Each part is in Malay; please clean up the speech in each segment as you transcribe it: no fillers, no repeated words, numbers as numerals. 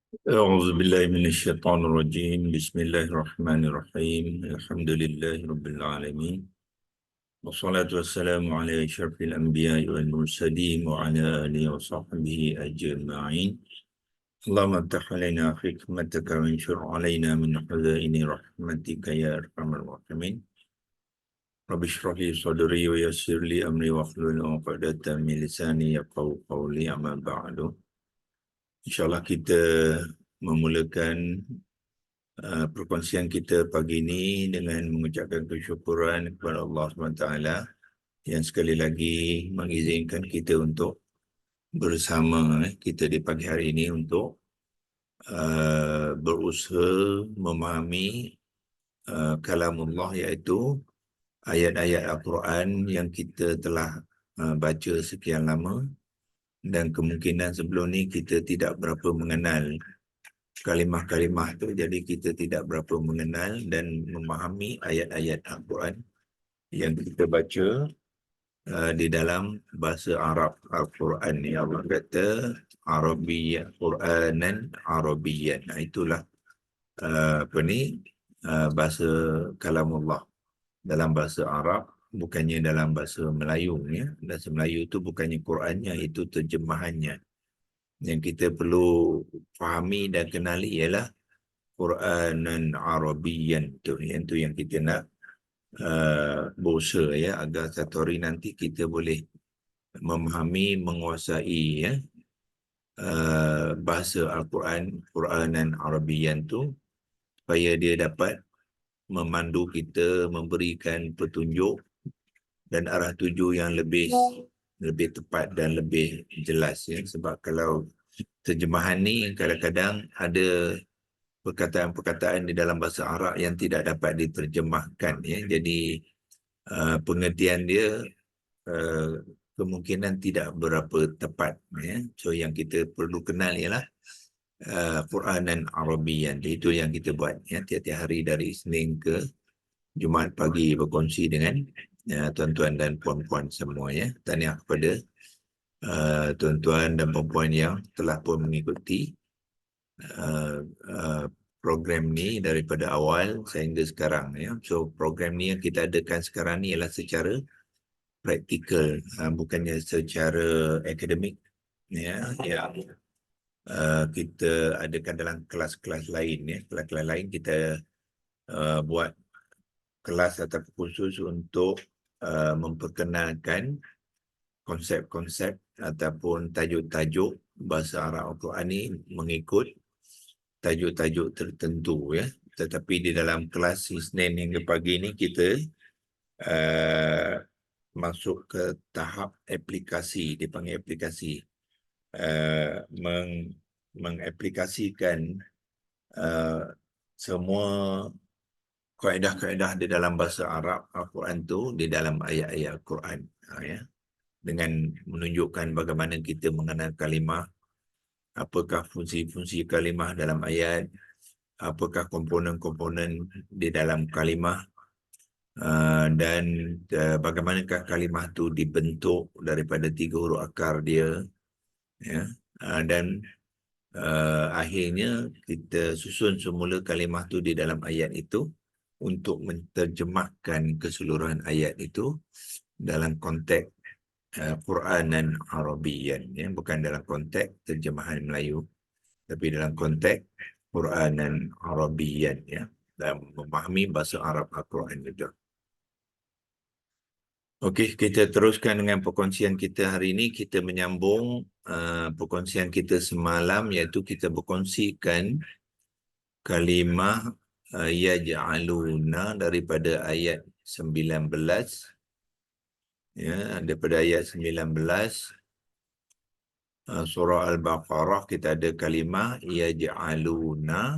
أعوذ بالله من الشيطان الرجيم بسم الله الرحمن الرحيم الحمد لله رب العالمين والصلاة والسلام على أشرف الأنبياء والمرسلين وعلى آله وصحبه أجمعين اللهم افتح علينا حكمتك وانشر علينا من خزائن رحمتك يا أرحم الراحمين رب اشرح لي صدري ويسر لي أمري واحلل عقدة من لساني يفقهوا قولي أما بعد InsyaAllah kita memulakan perkongsian kita pagi ini dengan mengucapkan kesyukuran kepada Allah SWT yang sekali lagi mengizinkan kita untuk bersama kita di pagi hari ini untuk berusaha memahami kalamullah, iaitu ayat-ayat Al-Quran yang kita telah baca sekian lama dan kemungkinan sebelum ni kita tidak berapa mengenal kalimah-kalimah tu, jadi kita tidak berapa mengenal dan memahami ayat-ayat Al-Quran yang kita baca di dalam bahasa Arab Al-Quran ni. Allah kata Arabiyyan, Quranan Arabiyyan. Itulah bahasa kalamullah dalam bahasa Arab, bukannya dalam bahasa Melayu ya. Bahasa Melayu tu bukannya Qurannya, itu terjemahannya. Yang kita perlu fahami dan kenali ialah Quranan Arabiyyan tu, yang kita nak berusaha ya, agar satu hari nanti kita boleh memahami, menguasai ya bahasa Al-Quran, Quranan Arabiyyan tu, supaya dia dapat memandu kita, memberikan petunjuk dan arah tuju yang lebih tepat dan lebih jelas ya. Sebab kalau terjemahan ni kadang-kadang ada perkataan-perkataan di dalam bahasa Arab yang tidak dapat diterjemahkan ya. Jadi pengertian dia kemungkinan tidak berapa tepat ya. So yang kita perlu kenal ialah Quranan Arabiyyan. Itu yang kita buat ya, tiap-tiap hari dari Isnin ke Jumaat pagi, berkongsi dengan tuan-tuan dan puan-puan semua ya. Tahniah kepada tuan-tuan dan puan-puan yang telah pun mengikuti program ni daripada awal sehingga sekarang ya. So program ni yang kita adakan sekarang ni ialah secara praktikal, bukannya secara akademik ya, yang kita adakan dalam kelas-kelas lain ya. Kelas-kelas lain kita buat kelas atau khusus untuk memperkenalkan konsep-konsep ataupun tajuk-tajuk bahasa Arab Al-Quran ni mengikut tajuk-tajuk tertentu ya. Tetapi di dalam kelas Isnin hingga pagi ni kita masuk ke tahap aplikasi, dipanggil aplikasi, mengaplikasikan semua kaedah-kaedah di dalam bahasa Arab Al-Quran tu di dalam ayat-ayat Al-Quran ya, dengan menunjukkan bagaimana kita mengenal kalimah, apakah fungsi-fungsi kalimah dalam ayat, apakah komponen-komponen di dalam kalimah, dan bagaimanakah kalimah tu dibentuk daripada 3 huruf akar dia ya. Dan akhirnya kita susun semula kalimah tu di dalam ayat itu untuk menterjemahkan keseluruhan ayat itu dalam konteks Quranan Arabiyyan ya, bukan dalam konteks terjemahan Melayu, tapi dalam konteks Quranan Arabiyyan ya, dan memahami bahasa Arab Al-Quran itu. Okey, kita teruskan dengan perkongsian kita hari ini. Kita menyambung perkongsian kita semalam, iaitu kita berkongsikan kalimah yaj'aluna daripada ayat 19 ya, daripada ayat 19 surah Al-Baqarah. Kita ada kalimah yaj'aluna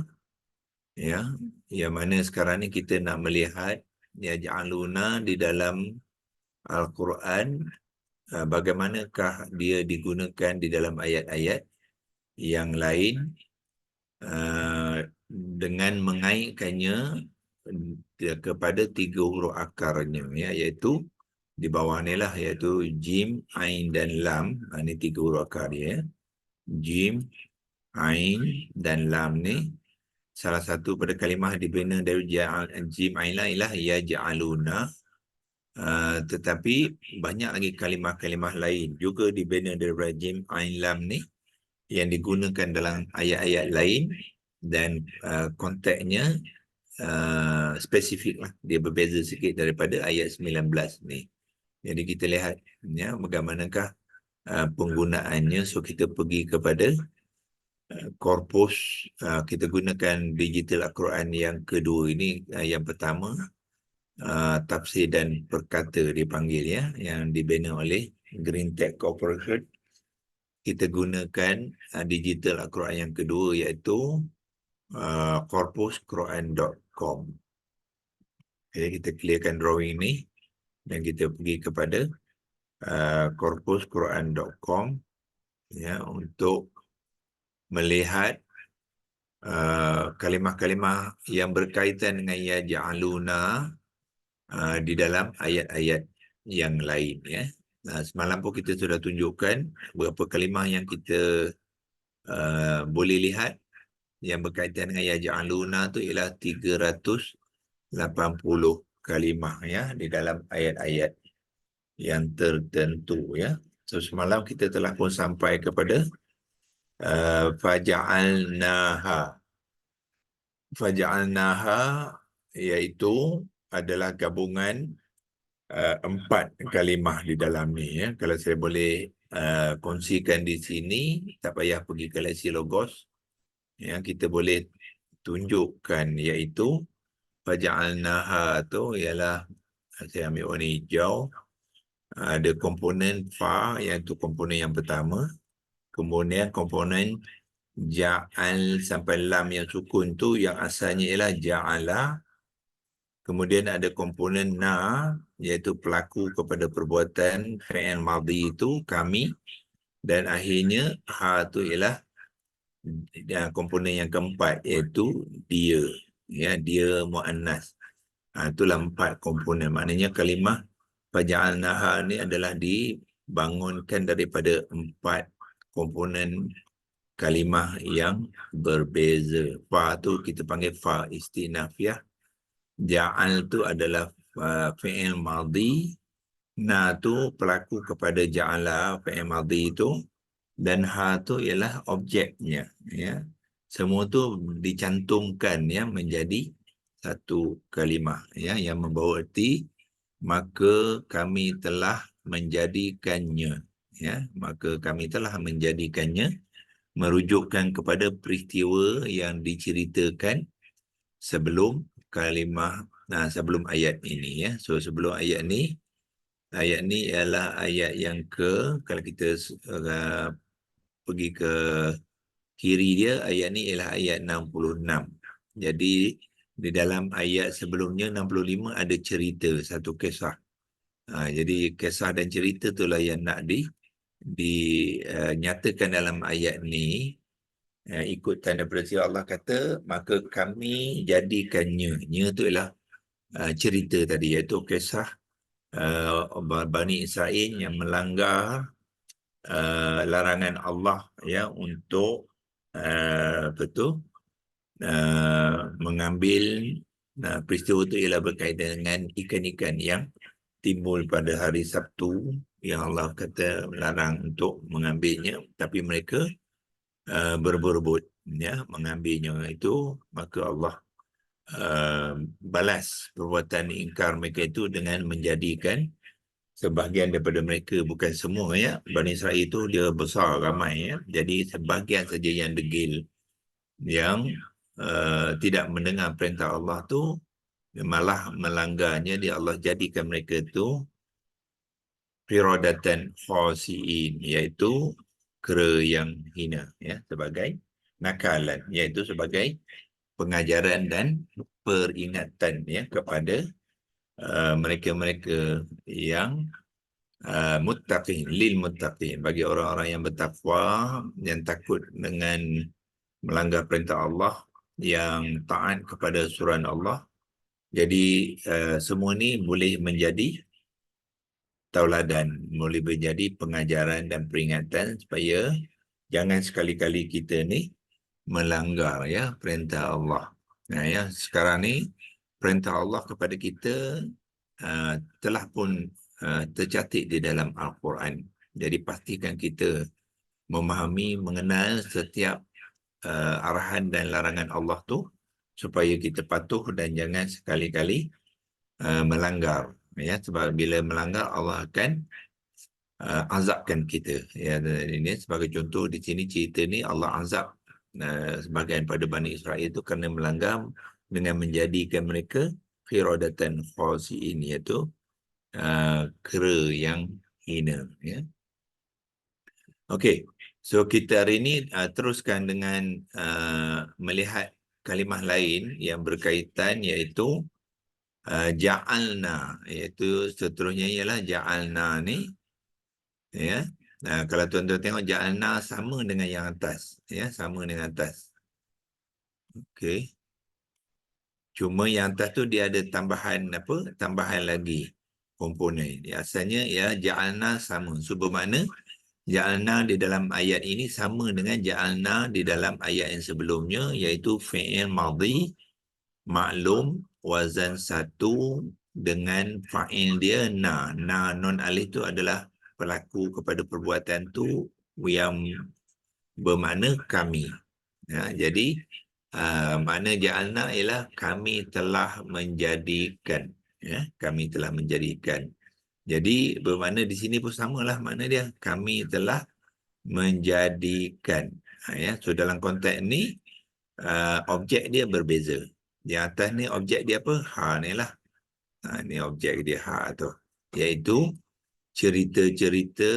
ya, yang mana sekarang ni kita nak melihat yaj'aluna di dalam Al-Quran, bagaimanakah dia digunakan di dalam ayat-ayat yang lain dengan mengaitkannya kepada 3 huruf akarnya ya, iaitu di bawah ni lah, iaitu Jim, Ain dan Lam. Ini 3 huruf akar dia ya. Jim, Ain dan lam ni salah satu pada kalimah dibina dari jim ain la ialah yaj'aluna. Tetapi banyak lagi kalimah-kalimah lain juga dibina dari jim ain lam ni yang digunakan dalam ayat-ayat lain dan konteksnya spesifik lah. Dia berbeza sikit daripada ayat 19 ni. Jadi kita lihat ya, bagaimanakah penggunaannya. So kita pergi kepada korpus. Kita gunakan digital Al-Quran yang kedua ini. Yang pertama tafsir dan perkata dipanggil ya, yang dibina oleh Green Tech Corporation. Kita gunakan digital Al-Quran yang kedua iaitu corpusquran.com. Jadi kita clearkan drawing ni dan kita pergi kepada corpusquran.com ya, untuk melihat kalimah-kalimah yang berkaitan dengan ya ja'aluna di dalam ayat-ayat yang lain ya. Semalam pun kita sudah tunjukkan beberapa kalimah yang kita boleh lihat yang berkaitan dengan ya ja'aluna tu ialah 380 kalimah ya di dalam ayat-ayat yang tertentu ya. So semalam kita telah pun sampai kepada faja'alnaha iaitu adalah gabungan 4 kalimah di dalam ni ya. Kalau saya boleh kongsikan di sini, tak payah pergi ke leksi logos ya, kita boleh tunjukkan iaitu faja'alnaha tu ialah, saya ambil warna hijau, ada komponen fa iaitu komponen yang pertama, kemudian komponen ja'al sampai lam yang sukun tu yang asalnya ialah ja'ala. Kemudian ada komponen na iaitu pelaku kepada perbuatan fi'il madhi itu kami, dan akhirnya ha tu ialah komponen yang keempat iaitu dia ya, dia muannas. Itulah 4 komponen. Maknanya kalimah faja'alnaha ni adalah dibangunkan daripada 4 komponen kalimah yang berbeza. Fa tu kita panggil fa istinafiyah. Ja'al tu adalah fi'il madhi. Na tu pelaku kepada ja'ala fi'il madhi itu. Dan ha tu ialah objeknya. Ya. Semua tu dicantumkan ya menjadi satu kalimah ya, yang membawa erti maka kami telah menjadikannya ya, maka kami telah menjadikannya, merujukkan kepada peristiwa yang diceritakan sebelum kalimah, sebelum ayat ini ya. So sebelum ayat ni ialah ayat yang kalau kita pergi ke kiri dia, ayat ni ialah ayat 66. Jadi di dalam ayat sebelumnya 65 ada cerita, satu kisah. Jadi kisah dan cerita itulah yang nak dinyatakan dalam ayat ni. Ikut tanda peristiwa Allah kata, maka kami jadikannya. Nya tu ialah cerita tadi, iaitu kisah Bani Israel yang melanggar larangan Allah ya untuk mengambil. Peristiwa itu ialah berkaitan dengan ikan-ikan yang timbul pada hari Sabtu yang Allah kata larang untuk mengambilnya, tapi mereka berebut ya mengambilnya itu. Maka Allah balas perbuatan ingkar mereka itu dengan menjadikan sebahagian daripada mereka, bukan semua ya, Bani Israel itu dia besar ramai ya, jadi sebahagian saja yang degil, yang tidak mendengar perintah Allah tu malah melanggarnya. Allah jadikan mereka tu qiradatan khasiin, iaitu kera yang hina ya, sebagai nakalan, iaitu sebagai pengajaran dan peringatan ya kepada mereka-mereka yang muttaqin, lil muttaqin, bagi orang-orang yang bertakwa, yang takut dengan melanggar perintah Allah, yang taat kepada suruhan Allah. Jadi semua ni boleh menjadi tauladan, boleh menjadi pengajaran dan peringatan supaya jangan sekali-kali kita ni melanggar ya perintah Allah. Nah ya, sekarang ni perintah Allah kepada kita telah pun tercatat di dalam Al-Quran. Jadi pastikan kita memahami, mengenal setiap arahan dan larangan Allah tu supaya kita patuh dan jangan sekali-kali melanggar. Ya, sebab bila melanggar Allah akan azabkan kita. Ya, ini sebagai contoh di sini cerita ni Allah azab sebagian pada Bani Israel itu kerana melanggar dengan menjadikan mereka qiradatan khasi'in, iaitu kera yang hina. Ya. Okey, so kita hari ini teruskan dengan melihat kalimah lain yang berkaitan, iaitu ja'alna, iaitu seterusnya ialah ja'alna ni. Ya, kalau tuan-tuan tengok ja'alna sama dengan yang atas, ya, sama dengan atas. Okey. Cuma yang atas tu dia ada tambahan apa? Tambahan lagi komponen. Asalnya ya ja'alna sama. So bermakna ja'alna di dalam ayat ini sama dengan ja'alna di dalam ayat yang sebelumnya, iaitu fi'il madhi maklum wazan satu dengan fa'il dia na. Na non alif tu adalah pelaku kepada perbuatan tu yang bermakna kami. Ya, jadi makna ja'alna ialah kami telah menjadikan. Ya, kami telah menjadikan. Jadi bermakna di sini pun samalah makna dia. Kami telah menjadikan. Ya, so dalam konteks ni objek dia berbeza. Di atas ni objek dia apa? Ha ni lah. Ni objek dia ha tu. Iaitu cerita-cerita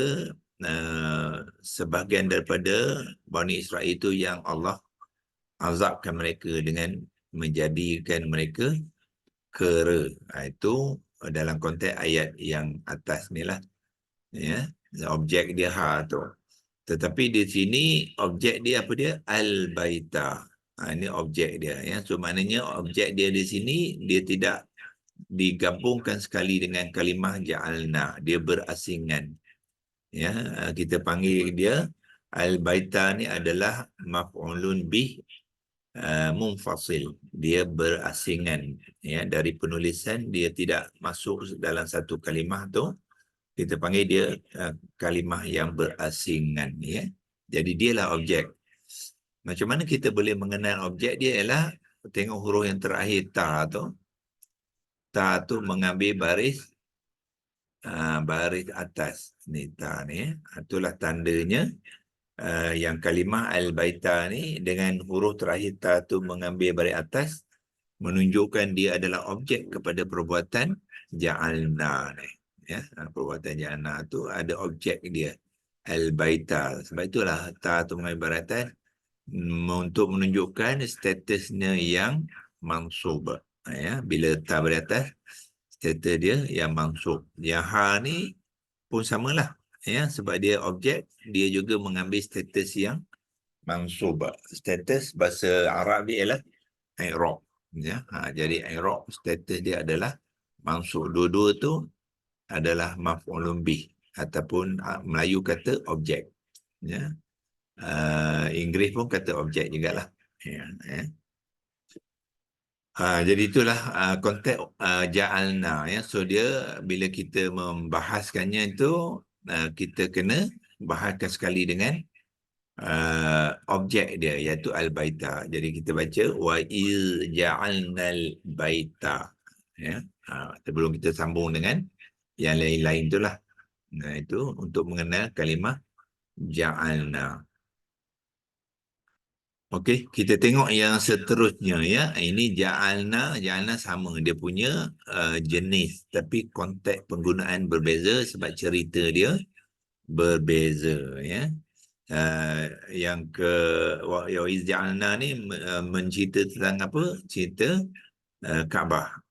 sebahagian daripada Bani Israel itu yang Allah azabkan mereka dengan menjadikan mereka kera. Itu dalam konteks ayat yang atas ni lah. Ya, objek dia ha tu. Tetapi di sini objek dia apa dia? Al-Baita. Ini objek dia. Ya. So maknanya objek dia di sini dia tidak digabungkan sekali dengan kalimah ja'alna. Dia berasingan. Ya, kita panggil dia Al-Baita ni adalah maf'ulun bih munfasil. Dia berasingan. Ya, dari penulisan dia tidak masuk dalam satu kalimah tu. Kita panggil dia kalimah yang berasingan. Ya. Jadi dialah objek. Macam mana kita boleh mengenal objek dia ialah tengok huruf yang terakhir ta tu. Ta tu mengambil baris baris atas. Ni ta ni. Itulah tandanya yang kalimah al-baita ni dengan huruf terakhir ta tu mengambil baris atas menunjukkan dia adalah objek kepada perbuatan ja'alna ni. Ya, perbuatan ja'alna tu ada objek dia al-baita. Sebab itulah ta tu mengambil baris atas untuk menunjukkan statusnya yang mansub. Ya, bila ta baris atas status dia yang mansub. Yang ha ni pun samalah. Ya, sebab dia objek, dia juga mengambil status yang mansub. Status bahasa Arab dia ialah i'rab. Ya, jadi i'rab status dia adalah mansub. Dua-dua tu adalah maf'ulun bih ataupun Melayu kata objek. Ya. Inggeris pun kata objek jugalah. Ya, ya. Jadi itulah konteks ja'alna. Ya. So dia bila kita membahaskannya itu kita kena bahaskan sekali dengan objek dia iaitu al-baita. Jadi kita baca wa iz ja'alnal baita. Ya. Sebelum kita sambung dengan yang lain-lain itulah. Nah, itu untuk mengenal kalimah ja'alna. Okey, kita tengok yang seterusnya ya. Ini ja'alna sama dia punya jenis, tapi konteks penggunaan berbeza sebab cerita dia berbeza ya. Yang ke wa ja'alna ni mencerita tentang apa? Cerita Kaabah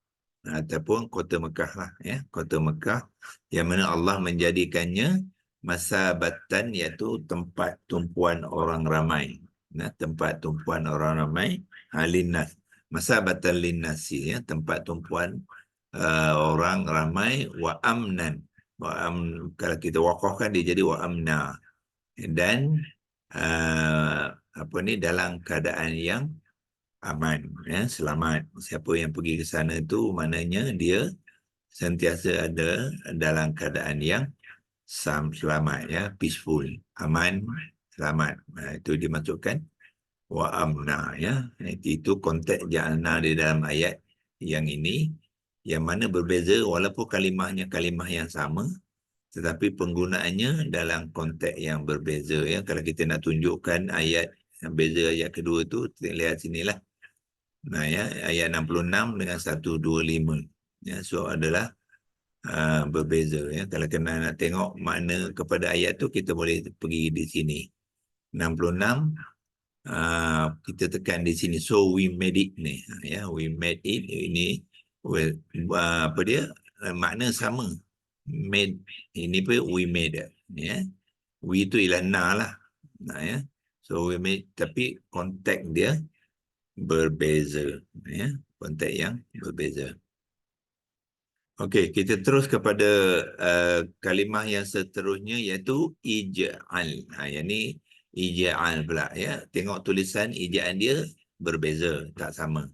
ataupun kota Mekah lah ya. Kota Mekah yang mana Allah menjadikannya masabatan, iaitu tempat tumpuan orang ramai. Nah, tempat tumpuan orang ramai linnas, masabatan linnasi ya, tempat tumpuan orang ramai, wa amnan, kalau kita waqafkan dia jadi wa amna, dan apa ni, dalam keadaan yang aman, ya, selamat. Siapa yang pergi ke sana tu maknanya dia sentiasa ada dalam keadaan yang selamat, ya, peaceful, aman, selamat. Itu dimasukkan wa amna, ya. Itu konteks ja'alna di dalam ayat yang ini, yang mana berbeza walaupun kalimahnya kalimah yang sama, tetapi penggunaannya dalam konteks yang berbeza, ya. Kalau kita nak tunjukkan ayat yang beza ayat kedua tu, kita lihat sinilah. Nah, ya, ayat 66 dengan 125. Ya, so adalah berbeza, ya. Kalau kena nak tengok makna kepada ayat tu, kita boleh pergi di sini. 66 kita tekan di sini. So we made it ni, ya, we made it ini, well, apa dia, makna sama. Made ini pun we made, ya. We itu ialah na lah. Nah, ya. So we made, tapi konteks dia berbeza, ya, konteks yang berbeza. Okey, kita terus kepada kalimah yang seterusnya, iaitu ij'al. Yang ni ij'al pula, ya. Tengok tulisan ij'al dia berbeza, tak sama.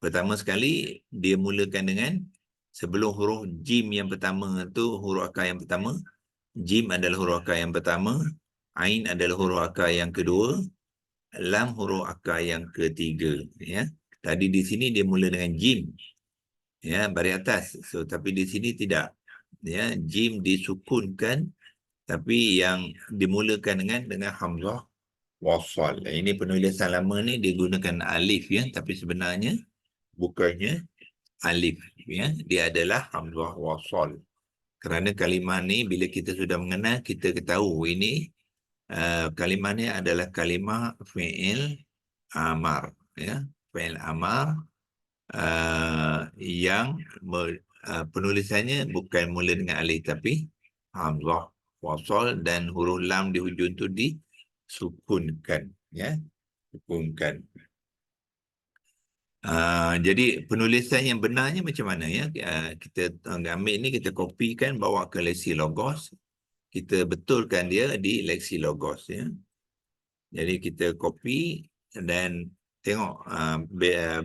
Pertama sekali dia mulakan dengan sebelum huruf jim yang pertama tu, huruf akar yang pertama. Jim adalah huruf akar yang pertama, ain adalah huruf akar yang kedua, lam huruf akar yang ketiga, ya. Tadi di sini dia mula dengan jim, ya, baris atas. So tapi di sini tidak, ya, jim disukunkan, tapi yang dimulakan dengan hamzah wasal. Ini penulisan lama ni digunakan alif, ya, tapi sebenarnya bukannya alif, ya, dia adalah hamzah wasal. Kerana kalimah ni bila kita sudah mengenal, kita ketahui ini kalimah ni adalah kalimah fi'il amar, ya, fi'il amar yang penulisannya bukan mula dengan alif tapi hamzah wasal, dan huruf lam di hujung tu disukunkan, ya, sukunkan. Jadi penulisan yang benarnya macam mana, ya? Kita ambil ni, kita kopikan, bawa ke Lexilogos, kita betulkan dia di Lexilogos, ya. Jadi kita copy dan tengok,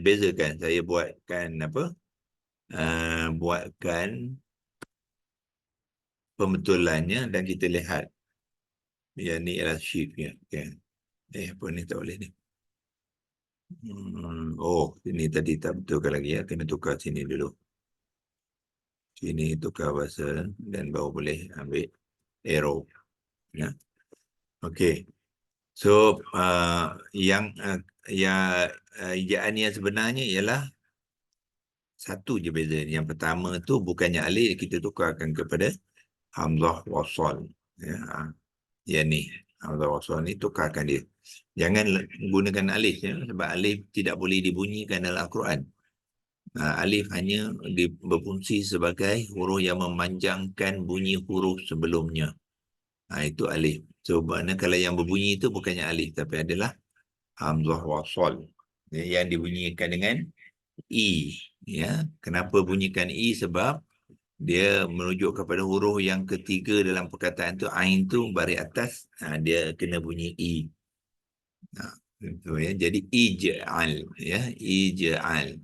bezakan. Saya buatkan apa? Buatkan pembetulannya dan kita lihat. Ya, ni adalah shift-nya. Okay. Apa ni, tak boleh ni. Oh, ini tadi tak betulkan lagi, ya. Kena tukar sini dulu. Sini tukar bahasa dan baru boleh ambil arrow, ya. Okey. So yang ijaan yang sebenarnya ialah satu je beza. Yang pertama tu bukannya alif, kita tukarkan kepada hamzah wasal, ya. Yang ni hamzah wasal ni tukarkan dia. Jangan gunakan alif, ya, sebab alif tidak boleh dibunyikan dalam Al-Quran. Alif hanya berfungsi sebagai huruf yang memanjangkan bunyi huruf sebelumnya. Itu alif. So maknanya kalau yang berbunyi itu bukannya alif tapi adalah hamzah wasal, yang dibunyikan dengan i, ya. Kenapa bunyikan i? Sebab dia merujuk kepada huruf yang ketiga dalam perkataan tu, ain tu baris atas, dia kena bunyi i. Itu, ya. Jadi ij'al, ya, ij'al.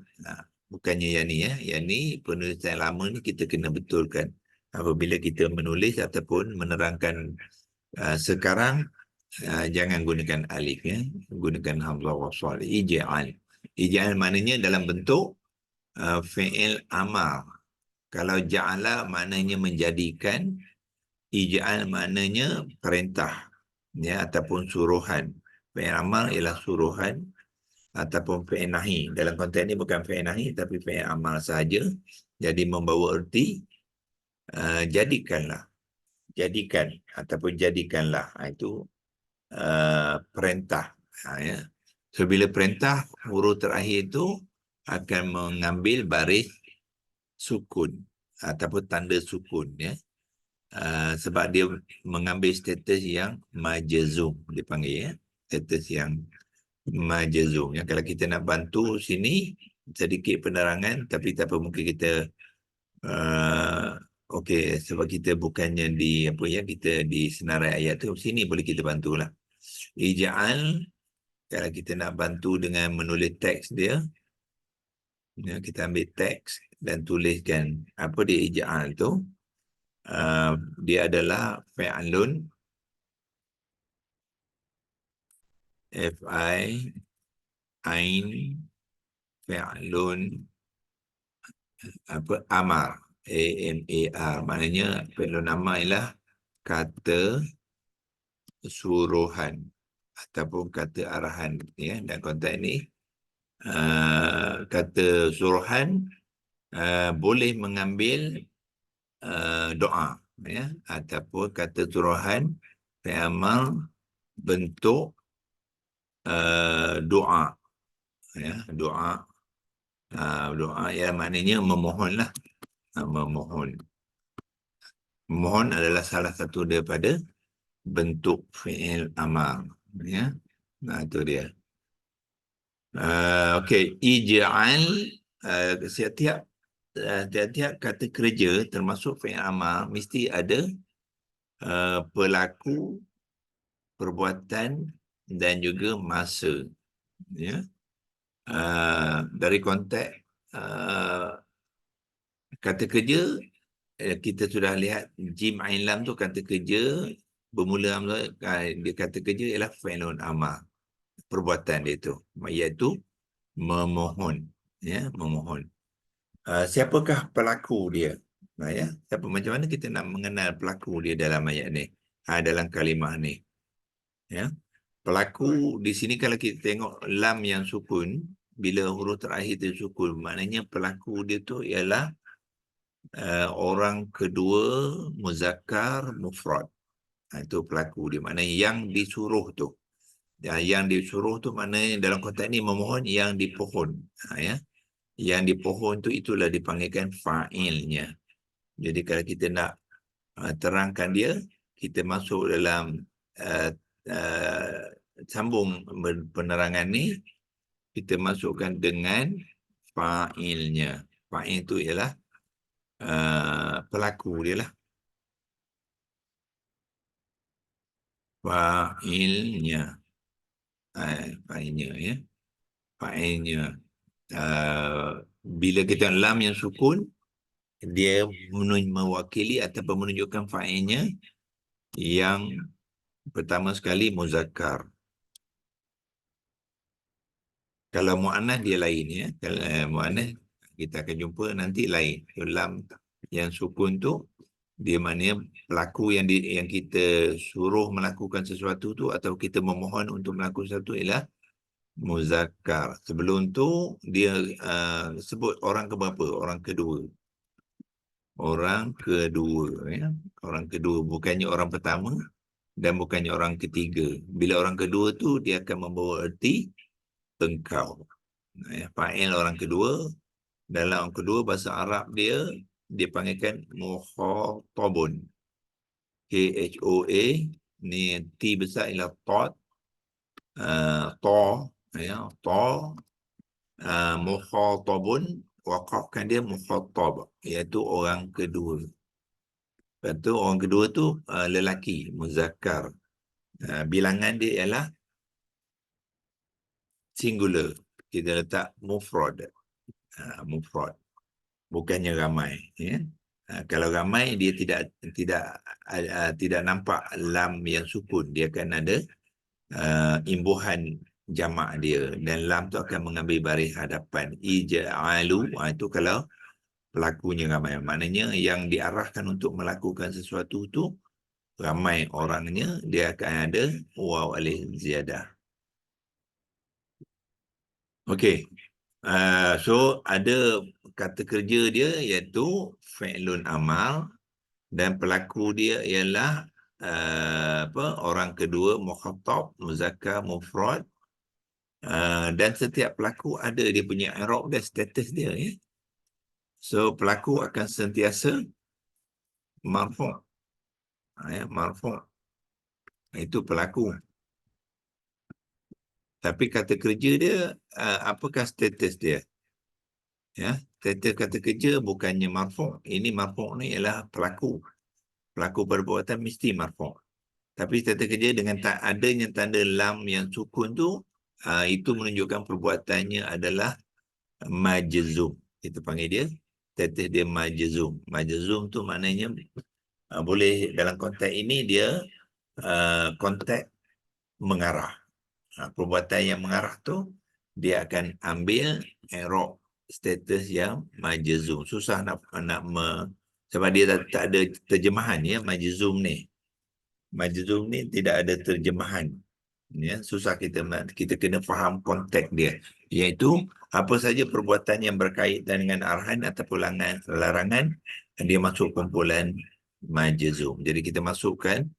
Bukannya yang ni, ya. Yang ni penulisan lama ni kita kena betulkan apabila kita menulis ataupun menerangkan. Sekarang jangan gunakan alif, ya. Gunakan hamzah wasal. Ij'al. Ij'al maknanya dalam bentuk fi'il amar. Kalau ja'ala maknanya menjadikan, ij'al maknanya perintah, ya, ataupun suruhan. Fi'il amar ialah suruhan ataupun fi'il nahi. Dalam konteks ini bukan fi'il nahi tapi fi'il amar sahaja. Jadi membawa erti jadikanlah, jadikan ataupun jadikanlah. Itu perintah, ya. So bila perintah, huruf terakhir itu akan mengambil baris sukun ataupun tanda sukun, ya. Sebab dia mengambil status yang majzum, dipanggil, ya, status yang majzum, ya. Kalau kita nak bantu sini sedikit penerangan, tapi tak apa, mungkin kita okey, sebab kita bukannya di apa, ya, kita di senarai ayat tu, sini boleh kita bantulah. Ij'al Kalau kita nak bantu dengan menulis teks dia, ya, kita ambil teks dan tuliskan apa dia ija'al tu. Dia adalah fi'lun, F-I Ain fi'lun amar, A-M-A-R, maknanya fi'lun amar ialah kata suruhan ataupun kata arahan, ya. Dan konteks ini kata suruhan boleh mengambil doa, ya, ataupun kata suruhan fi'il bentuk doa, ya, doa. Doa ya maknanya memohonlah, memohon. Memohon adalah salah satu daripada bentuk fi'il amar, ya. Nah, itu dia. Okey, ij'al, setiap kata kerja termasuk fi'il amar mesti ada pelaku, perbuatan dan juga masa, ya. Dari konteks kata kerja, kita sudah lihat jim ain lam tu kata kerja bermula dia kata kerja ialah fi'lun amar, perbuatan dia tu iaitu memohon, ya, memohon. Siapakah pelaku dia? Ya, siapa, macam mana kita nak mengenal pelaku dia dalam ayat ni, dalam kalimah ni, ya. Pelaku di sini kalau kita tengok lam yang sukun, bila huruf terakhir tu sukun, maknanya pelaku dia tu ialah orang kedua muzakkar mufrad. Itu pelaku dia, maknanya yang disuruh tu. Yang disuruh tu maknanya dalam konteks ni memohon yang dipohon, ya. Yang dipohon tu itulah dipanggilkan fa'ilnya. Jadi kalau kita nak terangkan dia, kita masuk dalam sambung penerangan ni, kita masukkan dengan fa'ilnya. Fa'il tu ialah pelaku dia lah. Fa'ilnya, fa'ilnya, ya. Fa'ilnya. Bila kita lam yang sukun, dia mewakili ataupun menunjukkan fa'ilnya yang pertama sekali muzakkar. Kalau mu'annas dia lain, ya. Kalau mu'annas kita akan jumpa nanti lain. Lam yang sukun tu dia maknanya pelaku yang kita suruh melakukan sesuatu tu atau kita memohon untuk melakukan sesuatu ialah muzakkar. Sebelum tu dia sebut orang keberapa? Orang kedua. Orang kedua, ya. Orang kedua, bukannya orang pertama dan bukannya orang ketiga. Bila orang kedua tu dia akan membawa erti engkau. Ya, fa'il orang kedua. Dalam orang kedua bahasa Arab dia panggilkan mukhatabun. KHOA, ni T besar ialah tot, to, ya, to, mukhatabun, waqafkan dia mukhatab, iaitu orang kedua. Lepas tu orang kedua tu lelaki, muzakkar. Bilangan dia ialah singular. Kita letak mufrad. Mufrad. Bukannya ramai, ya. Kalau ramai dia tidak nampak lam yang sukun, dia akan ada imbuhan jamak dia dan lam tu akan mengambil baris hadapan. Ija'alu, itu kalau pelakunya ramai, maknanya yang diarahkan untuk melakukan sesuatu tu ramai orangnya, dia akan ada waw alif ziyadah. Okey. So ada kata kerja dia iaitu fi'lun amal dan pelaku dia ialah orang kedua mukhatab, muzakkar mufrad, dan setiap pelaku ada dia punya i'rab dan status dia, ya. So pelaku akan sentiasa marfu', ya, marfu'. Itu pelaku. Tapi kata kerja dia, apakah status dia? Ya, status kata kerja bukannya marfu'. Ini marfu' ni ialah pelaku. Pelaku perbuatan mesti marfu'. Tapi kata kerja dengan adanya tanda lam yang sukun tu, itu menunjukkan perbuatannya adalah majzum. Kita panggil dia status dia majzum. Majzum tu maknanya boleh dalam konteks ini dia konteks mengarah. Perbuatan yang mengarah tu dia akan ambil i'rab status yang majzum. Susah sebab dia tak ada terjemahan ya majzum ni. Majzum ni tidak ada terjemahan. Ya, susah kita kena faham konteks dia, iaitu apa saja perbuatan yang berkaitan dengan arahan ataupun larangan dia masuk kumpulan majzum. Jadi kita masukkan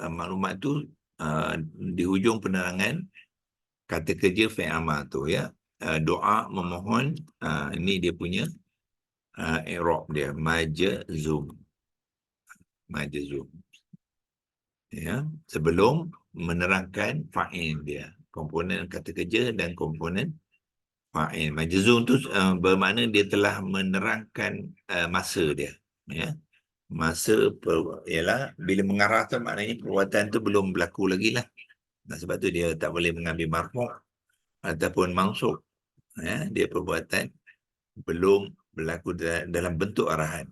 maklumat tu di hujung penerangan kata kerja fi'il amal tu ya. Doa memohon, ini dia punya i'rab dia majzum. Ya, sebelum menerangkan fa'il dia, komponen kata kerja dan komponen fa'il. Majzum tu bermakna dia telah menerangkan masa dia, ya. Masa ialah bila mengarah tu maknanya perbuatan tu belum berlaku lagi lah. Sebab tu dia tak boleh mengambil marfu' ataupun mansub, ya. Dia perbuatan belum berlaku dalam bentuk arahan.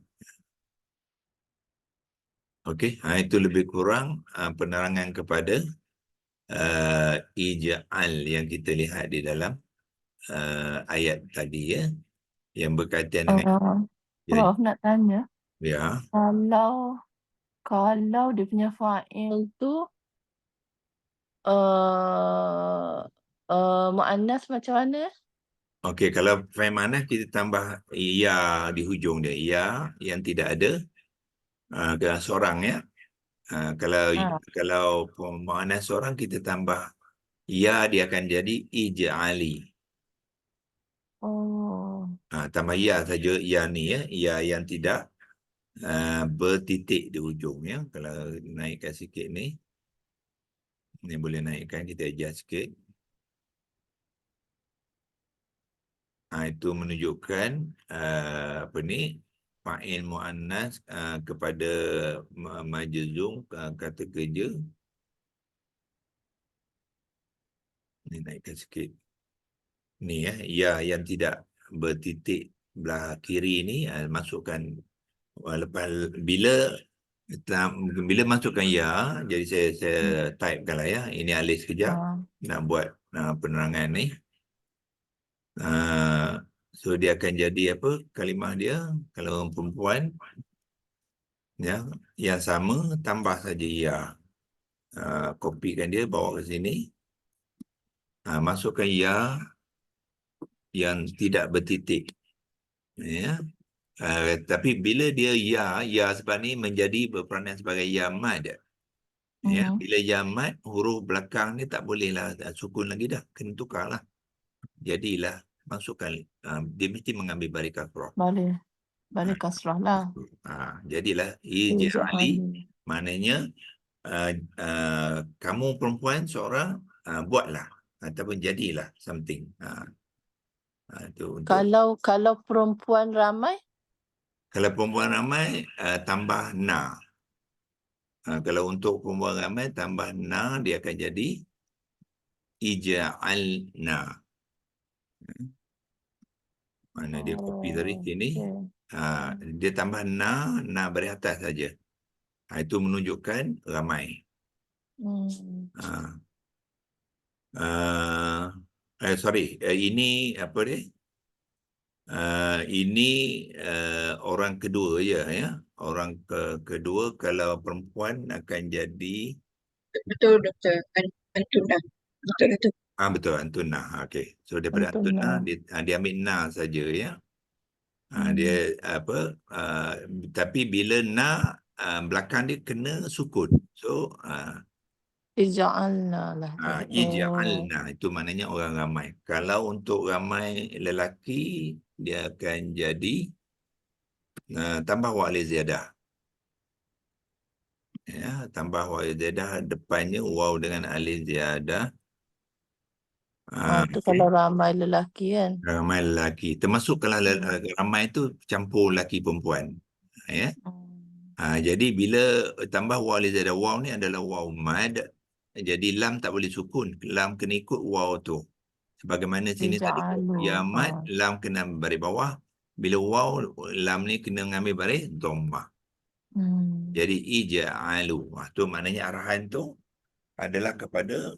Okey, itu lebih kurang penerangan kepada ij'al yang kita lihat di dalam ayat tadi ya, yang berkaitan dengan ya, Prof nak tanya, ya. kalau dia punya fa'il tu muannas macam mana? Okey, kalau fi'il manas kita tambah ya di hujung dia, ya yang tidak ada seorang ya. Kalau muannas seorang kita tambah ya, dia akan jadi ij'ali. Tambah ya saja, ya ni ya, ya yang tidak bertitik di hujung ya. Kalau naikkan sikit ni boleh naikkan, kita adjust sikit. Itu menunjukkan fa'il muannas kepada majzum kata kerja. Ni naikkan sikit. Ni ya yang tidak bertitik belah kiri ni masukkan lepas bila masukkan ya, jadi saya typekan lah ya. Ini alih sekejap nak buat penerangan ni. So dia akan jadi apa kalimah dia kalau perempuan ya, yang sama tambah saja ya. Kopikan dia, bawa ke sini, masukkan ya yang tidak bertitik ya. Tapi bila dia ya sebab ni menjadi berperanan sebagai ya mad ya. Bila ya mad, huruf belakang ni tak boleh lah sukun lagi dah, kena tukar lah. Jadilah masukkan dia mesti mengambil baris kasrah. Balik kasrah lah. Jadilah ij'ali, maknanya kamu perempuan seorang buatlah ataupun jadilah something. Itu untuk Kalau perempuan ramai, kalau perempuan ramai tambah na. Kalau untuk perempuan ramai tambah na, dia akan jadi ij'alna. Mana dia kopi tadi sini. Dia tambah na beri atas saja. Itu menunjukkan ramai. Ini apa dia? Ini orang kedua ya. Orang kedua, kalau perempuan akan jadi betul doktor, Antuna. Betul itu. betul, Antuna. Okey. So daripada Antuna dia ambil na saja ya. Dia apa tapi bila na belakang dia kena sukun. So ij'alna lah. ij'alna itu maknanya orang ramai. Kalau untuk ramai lelaki, dia akan jadi tambah wa'li ziyadah. Ya, tambah wa'li ziyadah, depannya waw dengan alif ziyadah. Itu kalau ramai lelaki kan. Ramai lelaki. Termasuk kalau ramai itu campur lelaki perempuan. Ya. Jadi bila tambah waw li ziyadah, waw ni adalah waw mad jadi lam tak boleh sukun. Lam kena ikut waw tu. Sebagaimana sini tadi Ija'alu. ya mat, lam kena baris bawah. Bila waw, lam ni kena mengambil baris dhammah. Jadi ija'alu. Tu maknanya arahan tu adalah kepada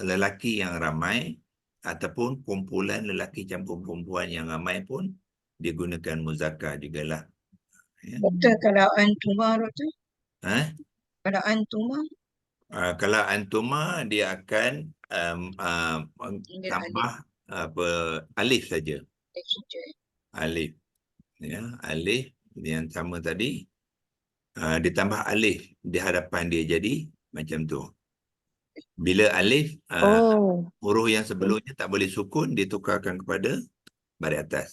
lelaki yang ramai ataupun kumpulan lelaki campur perempuan yang ramai pun digunakan muzakkar jugalah. Ya. Doktor, kalau antuma, doktor? Ha? Kalau antuma, Kalau antuma dia akan dia tambah apa alif saja. alif. Alif. Ya, alif yang sama tadi ditambah alif di hadapan dia, jadi macam tu. Bila alif huruf yang sebelumnya tak boleh sukun, ditukarkan kepada baris atas.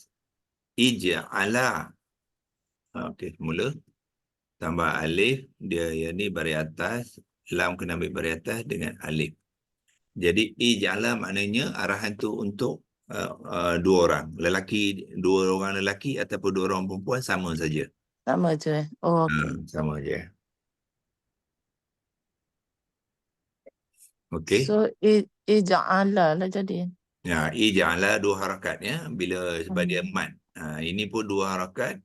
Ija'ala. Okey, mula tambah alif, dia yang ni baris atas, lam kena ambil baris atas dengan alif. Jadi ija'ala maknanya arahan tu untuk dua orang lelaki, dua orang lelaki ataupun dua orang perempuan sama saja. Sama je. Oh, okey. Sama je. Okey. So, ija'ala lah jadi. Ya, ija'ala dua harakat ya, bila sebab dia mat. Ini pun dua harakat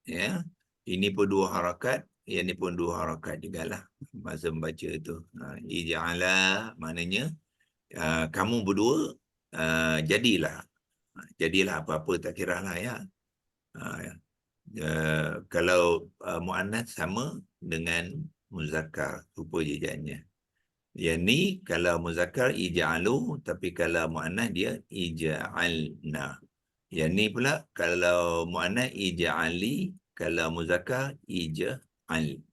ya. Ini pun dua harakat, yang ni pun dua harakat jugalah masa membaca tu. Ija'ala maknanya kamu berdua jadilah apa-apa, tak kira lah ya. Kalau muannas sama dengan muzakkar, rupa jejaknya. Yang ni kalau muzakkar ija'alu, tapi kalau muannas dia ija'alna. Yang ni pula kalau muannas ija'ali, kalau muzakkar ija'al.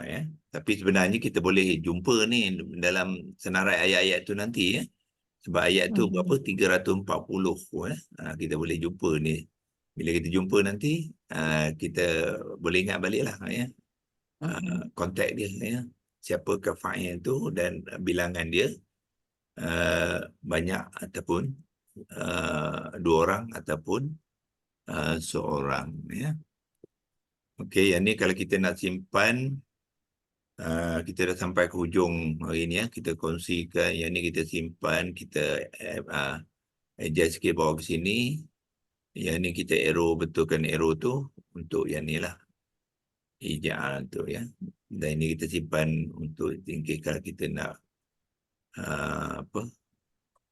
Ya. Tapi sebenarnya kita boleh jumpa ni dalam senarai ayat-ayat tu nanti ya. Sebab ayat tu berapa? 340 kita boleh jumpa ni. Bila kita jumpa nanti kita boleh ingat balik lah ya. Kontak dia ya. Siapakah fa'il tu dan bilangan dia banyak ataupun dua orang ataupun seorang ya. Okey, yang ni kalau kita nak simpan, kita dah sampai ke hujung hari ni ya. Kita kongsikan yang ni, kita simpan, kita adjust sikit bawa ke sini. Yang ni kita arrow, betulkan arrow tu untuk yang ni lah, ija'al tu ya. Dan ini kita simpan untuk tingkir kalau kita nak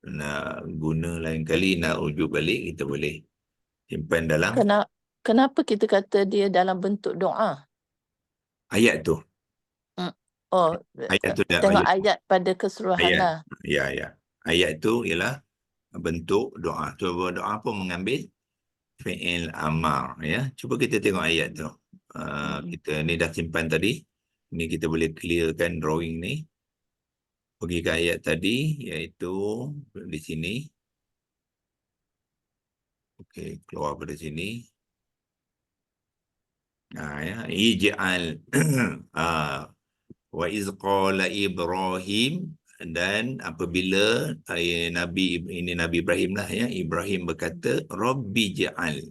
nak guna lain kali, nak rujuk balik, kita boleh simpan dalam Kenapa kita kata dia dalam bentuk doa? Ayat tu. Ayat tu tengok ayat pada keseluruhan ayat. lah. Ya. Ayat tu ialah bentuk doa. Cuba doa pun mengambil fi'il amar ya. Cuba kita tengok ayat tu. Kita ni dah simpan tadi. Ni kita boleh clearkan drawing ni. Pergi ke ayat tadi, iaitu di sini. Okey, keluar pada sini. Ya, ij'al wa iz qala Ibrahim, dan apabila Nabi Ibrahim lah ya, Ibrahim berkata Rabbi ja'al.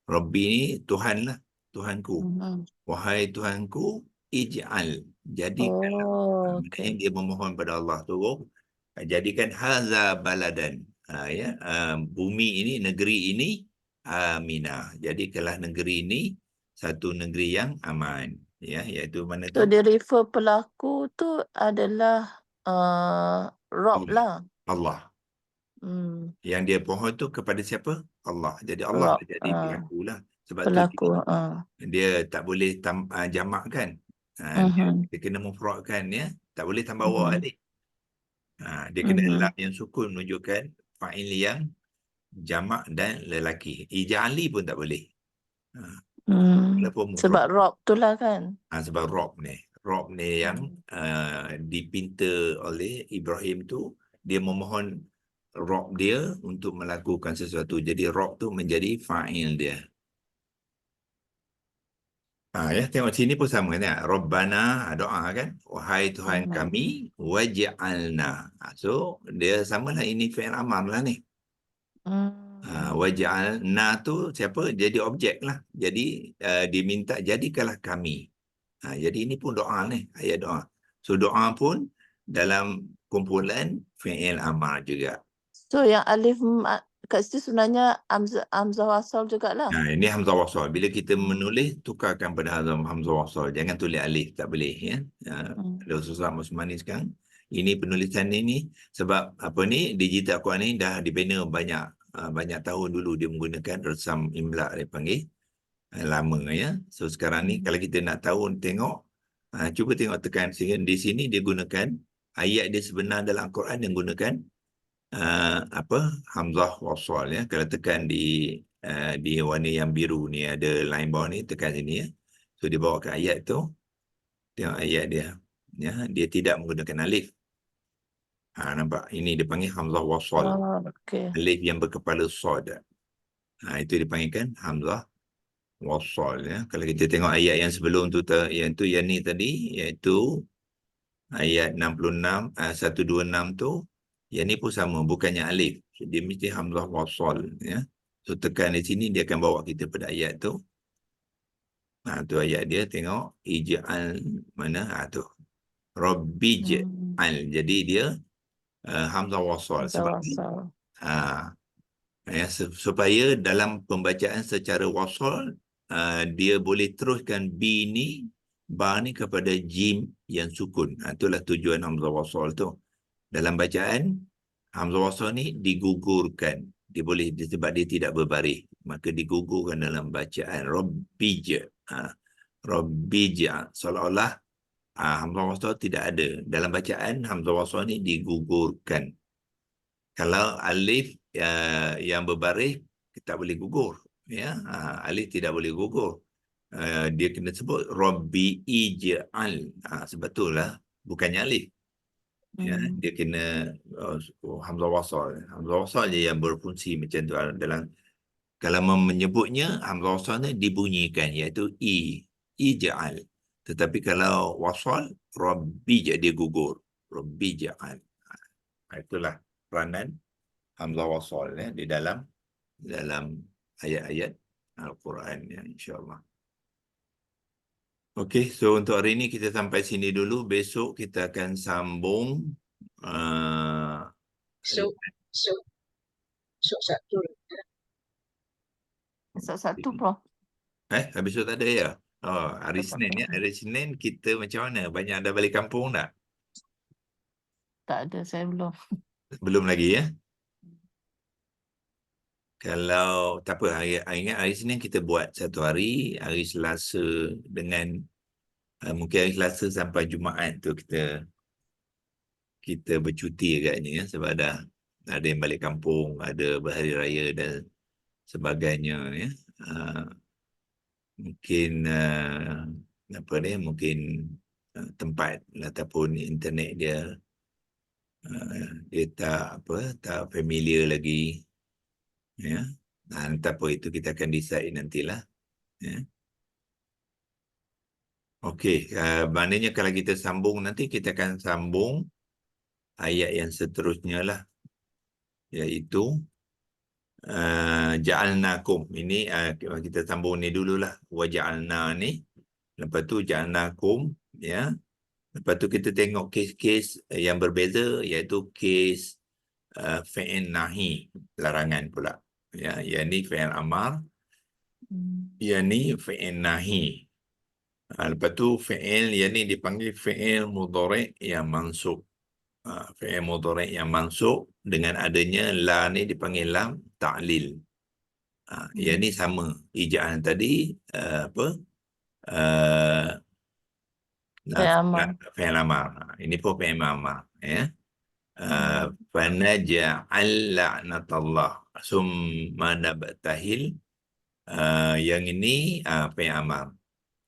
Rabbi ni Tuhan lah, Tuhanku. Wahai Tuhanku, ij'al, jadikanlah. Okay. Dia memohon pada Allah tu, jadikan haza baladan, bumi ini, negeri ini, aminah, jadikanlah negeri ini satu negeri yang aman ya, iaitu mana tu? So dia refer pelaku tu adalah Rob lah. Allah. Yang dia pohon tu kepada siapa? Allah. Jadi Allah Rob, jadi pelaku lah. Sebab pelaku, tu dia tak boleh jamak kan. Dia kena mufradkan ya. Tak boleh tambah waw alif. Dia kena lam yang sukun menunjukkan fa'il yang jamak dan lelaki. Ija'ali pun tak boleh. Sebab Rob tu lah kan. Sebab Rob ni yang dipinta oleh Ibrahim tu, dia memohon Rob dia untuk melakukan sesuatu. Jadi Rob tu menjadi fa'il dia. Ya, tengok sini pun sama kan. Rabbana, doa kan. Wahai Tuhan kami, waj'alna. So dia samalah, ini fi'il amar lah ni. Waj'alna tu siapa? Jadi objek lah. Jadi diminta jadikanlah kami. Jadi ini pun doa ni, ayat doa. So doa pun dalam kumpulan fi'il amar juga. So yang alif kat situ sebenarnya hamzah wasal jugalah. Nah, ini hamzah wasal. Bila kita menulis, tukarkan pada hamzah wasal. Jangan tulis alif, tak boleh. Ya. Rasulullah Muslim ni sekarang, ini penulisan ini sebab apa ni, digital Quran ni dah dibina banyak tahun dulu dia menggunakan resam imla dia panggil. Lama ya. So sekarang ni kalau kita nak tahu tengok, cuba tengok tekan sini. Di sini dia gunakan ayat dia sebenar dalam Al-Quran yang gunakan hamzah wasal ya. Kalau tekan di warna yang biru ni ada line bawah ni, tekan sini ya. So dia bawa ke ayat tu. Tengok ayat dia. Ya, dia tidak menggunakan alif. Nampak? Ini dia panggil hamzah wasal. Okay. Alif yang berkepala sad. Itu dipanggilkan hamzah wasal ya. Kalau kita tengok ayat yang sebelum tu yang ni tadi, iaitu ayat 66 126 tu, yang ni pun sama, bukannya alif. So, dia mesti hamzah wasal ya. So tekan di sini dia akan bawa kita pada ayat tu. Tu ayat dia, tengok ij'al mana tu. Rabbij'al. Jadi dia hamzah wasal sebab ya, supaya dalam pembacaan secara wasal dia boleh teruskan b ni, ba ni kepada jim yang sukun. Itulah tujuan hamzah wasal tu. Dalam bacaan hamzah wasal ni digugurkan. Dia boleh sebab dia tidak berbaris, maka digugurkan dalam bacaan rabbij. Rabbij seolah-olah hamzah wasal tidak ada. Dalam bacaan hamzah wasal ni digugurkan. Kalau alif yang berbaris, kita boleh gugur. Ya, alif tidak boleh gugur. Dia kena sebut Rabbi ij'al. Sebab itulah bukannya alif. Ya, dia kena hamzah wasal. Hamzah wasal je yang berfungsi macam tu dalam. Kalau menyebutnya hamzah wasal ni dibunyikan, iaitu ij'al. Tetapi kalau wasal, Rabbi je dia gugur. Rabbi ij'al. Itulah peranan hamzah wasal ya, di dalam ayat-ayat Al-Quran ya, insyaAllah. Okey, so untuk hari ini kita sampai sini dulu. Besok kita akan sambung satu. Prof. Habis tu tak ada ya? Hari Senin ya. Hari Senin kita macam mana? Banyak dah balik kampung tak? Tak ada, saya belum. Belum lagi ya? Kalau tak apa, ingat hari Senin kita buat satu hari, hari Selasa dengan mungkin hari Selasa sampai Jumaat tu kita bercuti agaknya ya, sebab ada yang balik kampung, ada berhari raya dan sebagainya ya. Mungkin mungkin tempat ataupun internet dia tak familiar lagi ya. Entah apa itu kita akan decide nantilah ya. Okey, maknanya kalau kita sambung nanti kita akan sambung ayat yang seterusnya lah, iaitu ja'alnakum. Ini kita sambung ni dululah, wa ja'alna ni, lepas tu ja'alnakum ya. Lepas tu kita tengok kes-kes yang berbeza, iaitu kes fi'il nahi, larangan pula ya. Yang ni fi'il amar, yang ni fi'il nahi. Lepas tu fi'il yang ni dipanggil fi'il mudhari' yang mansub. Fi'il mudhari' yang mansub dengan adanya la ni dipanggil lam ta'lil. Yang ni sama ija'an tadi, fi'il amar. Ini pun fi'il amar ya. Fanaja'al la'natallah summa nabtahil. Yang ini fi'il amar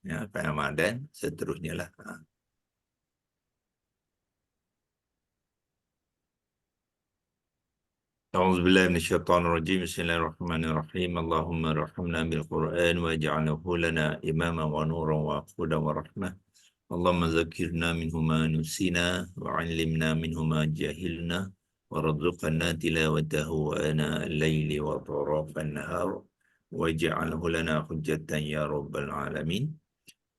ya, fi'il amar dan seterusnya lah. أعوذ بالله من الشيطان الرجيم. بسم الله الرحمن الرحيم. اللهم ارحمنا بالقرآن واجعله لنا إماما ونورا وهدى ورحمة. اللهم ذكرنا منه ما نسينا وعلمنا منه ما جهلنا وارزقنا تلاوته آناء الليل وأطراف النهار واجعله لنا حجة يا رب العالمين.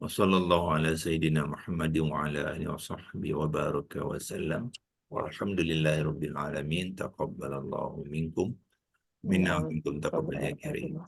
Wa sallallahu ala sayyidina Muhammadin wa ala alihi wa sahbihi wa baraka wa sallam. Walhamdulillahi rabbil alamin. Taqabbalallahu minkum. Minna wa minkum taqabbal ya karim.